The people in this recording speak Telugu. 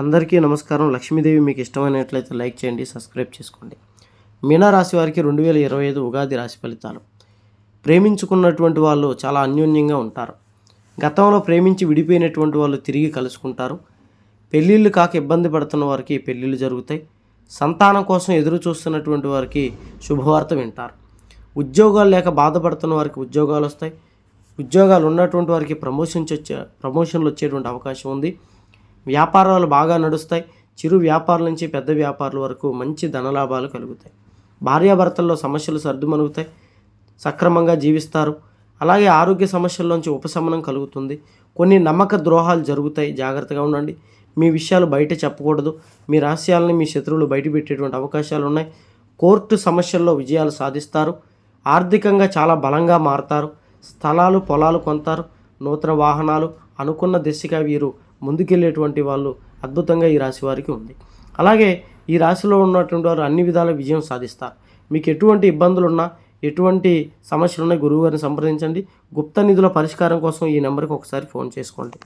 అందరికీ నమస్కారం. లక్ష్మీదేవి మీకు ఇష్టమైనట్లయితే లైక్ చేయండి, సబ్స్క్రైబ్ చేసుకోండి. మీనరాశి వారికి 2025 ఉగాది రాశి ఫలితాలు. ప్రేమించుకున్నటువంటి వాళ్ళు చాలా అన్యోన్యంగా ఉంటారు. గతంలో ప్రేమించి విడిపోయినటువంటి వాళ్ళు తిరిగి కలుసుకుంటారు. పెళ్ళిళ్ళు కాక ఇబ్బంది పడుతున్న వారికి పెళ్ళిళ్ళు జరుగుతాయి. సంతానం కోసం ఎదురు చూస్తున్నటువంటి వారికి శుభవార్త వింటారు. ఉద్యోగాలు లేక బాధపడుతున్న వారికి ఉద్యోగాలు వస్తాయి. ఉద్యోగాలు ఉన్నటువంటి వారికి ప్రమోషన్లు వచ్చేటువంటి అవకాశం ఉంది. వ్యాపారాలు బాగా నడుస్తాయి. చిరు వ్యాపారుల నుంచి పెద్ద వ్యాపారుల వరకు మంచి ధనలాభాలు కలుగుతాయి. భార్యాభర్తల్లో సమస్యలు సర్దుమణుగుతాయి. సక్రమంగా జీవిస్తారు. అలాగే ఆరోగ్య సమస్యల్లోంచి ఉపశమనం కలుగుతుంది. కొన్ని నమ్మక ద్రోహాలు జరుగుతాయి, జాగ్రత్తగా ఉండండి. మీ విషయాలు బయట చెప్పకూడదు. మీ రహస్యాలని మీ శత్రువులు బయట పెట్టేటువంటి అవకాశాలు ఉన్నాయి. కోర్టు సమస్యల్లో విజయాలు సాధిస్తారు. ఆర్థికంగా చాలా బలంగా మారతారు. స్థలాలు పొలాలు కొంటారు. నూతన వాహనాలు అనుకున్న దిశగా వీరు ముందుకెళ్ళేటువంటి వాళ్ళు అద్భుతంగా ఈ రాశి వారికి ఉంది. అలాగే ఈ రాశిలో ఉన్నటువంటి వారు అన్ని విధాల విజయం సాధిస్తారు. మీకు ఎటువంటి ఇబ్బందులున్నా, ఎటువంటి సమస్యలున్నా గురువుగారిని సంప్రదించండి. గుప్త నిధుల పరిష్కారం కోసం ఈ నెంబర్కి ఒకసారి ఫోన్ చేసుకోండి.